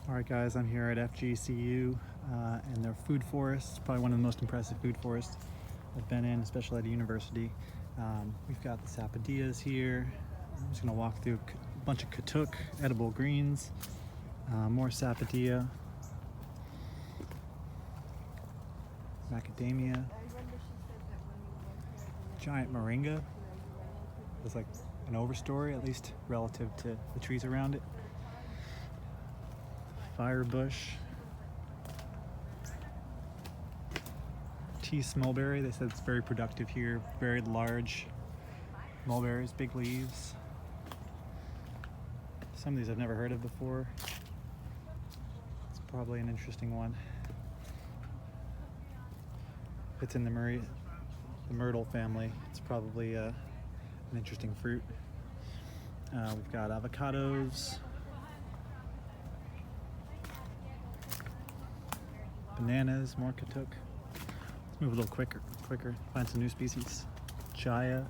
Alright guys, I'm here at FGCU and their food forest, probably one of the most impressive food forests I've been in, especially at a university. We've got the sapodillas here. I'm just going to walk through a bunch of katuk, edible greens, more sapodilla, macadamia, giant moringa. It's like an overstory, at least relative to the trees around it. Firebush, tea mulberry. They said it's very productive here. Very large mulberries, big leaves. Some of these I've never heard of before. It's probably an interesting one. If it's in the myrtle family, it's probably an interesting fruit. We've got avocados, bananas, more katuk. Let's move a little quicker, find some new species. Chaya.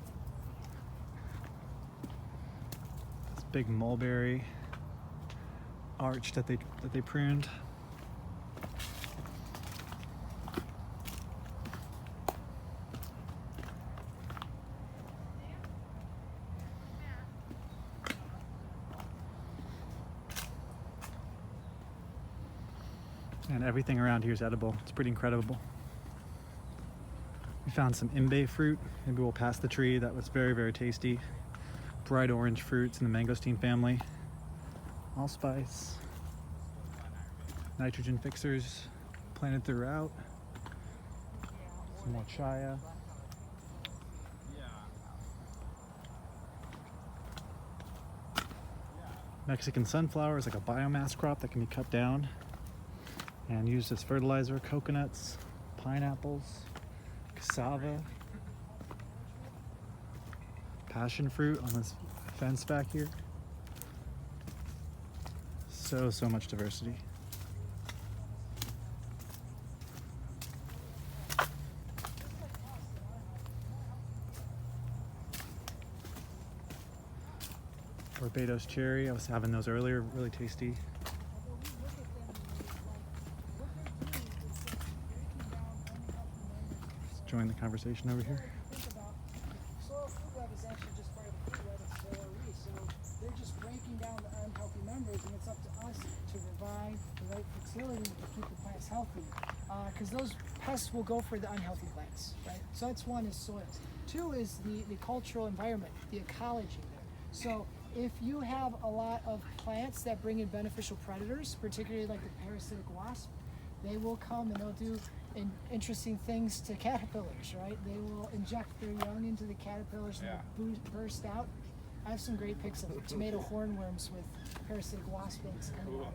This big mulberry arch that they pruned. And everything around here is edible. It's pretty incredible. We found some imbe fruit. Maybe we'll pass the tree. That was very, very tasty. Bright orange fruits in the mangosteen family. Allspice. Nitrogen fixers planted throughout. Some more chaya. Mexican sunflower is like a biomass crop that can be cut down and used as fertilizer. Coconuts, pineapples, cassava, passion fruit on this fence back here. So much diversity. Barbados cherry, I was having those earlier, really tasty. Join the conversation over here. Soil food web is actually just part of the food web of soil reef, so they're just breaking down the unhealthy members, and it's up to us to provide the right fertility to keep the plants healthy, because those pests will go for the unhealthy plants, right? So that's one, is soils. Two is the cultural environment, the ecology there. So if you have a lot of plants that bring in beneficial predators, particularly like the parasitic wasp, they will come and they'll do interesting things to caterpillars, right? They will inject their young into the caterpillars and they'll burst out. I have some great pics of tomato hornworms with parasitic wasp eggs coming out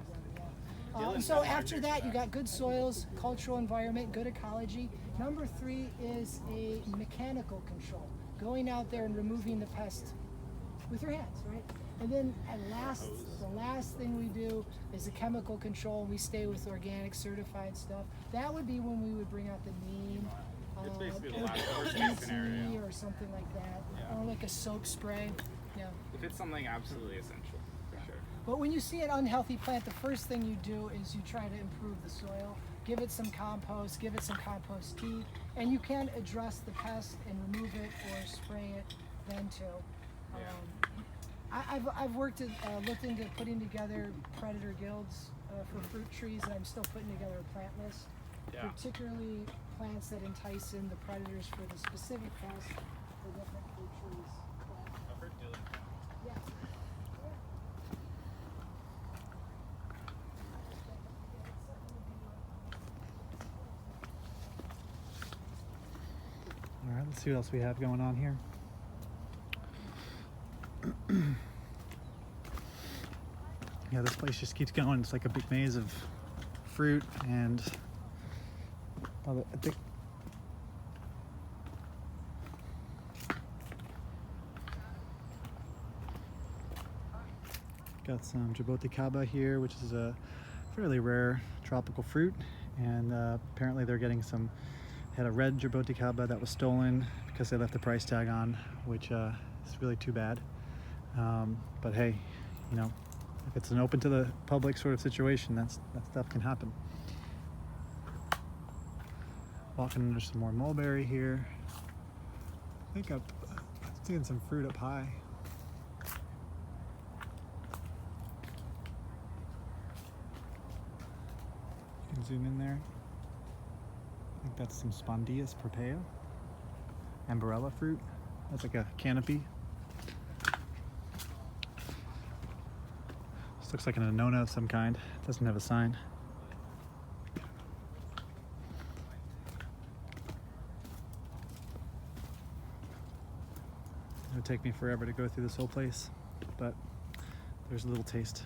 of them. And so after that, you got good soils, cultural environment, good ecology. Number three is a mechanical control, going out there and removing the pest with your hands, right? And then the last thing we do is the chemical control, and we stay with organic certified stuff. That would be when we would bring out the neem, it's basically the last worst-case scenario. or something like that, or like a soap spray. Yeah. If it's something absolutely essential, for sure. But when you see an unhealthy plant, the first thing you do is you try to improve the soil, give it some compost, give it some compost tea, and you can address the pest and remove it or spray it then too. I've looked into putting together predator guilds for fruit trees, and I'm still putting together a plant list, particularly plants that entice in the predators for the specific pests for different fruit trees. Yeah. All right, let's see what else we have going on here. Yeah, this place just keeps going. It's like a big maze of fruit and I think got some jaboticaba here, which is a fairly rare tropical fruit, and apparently they're getting had a red jaboticaba that was stolen because they left the price tag on, which is really too bad. But hey, you know, if it's an open to the public sort of situation, that stuff can happen. Walking under some more mulberry here. I think I'm seeing some fruit up high. You can zoom in there. I think that's some Spondius propea. Ambarella fruit. That's like a canopy. This looks like an annona of some kind. It doesn't have a sign. It would take me forever to go through this whole place, but there's a little taste.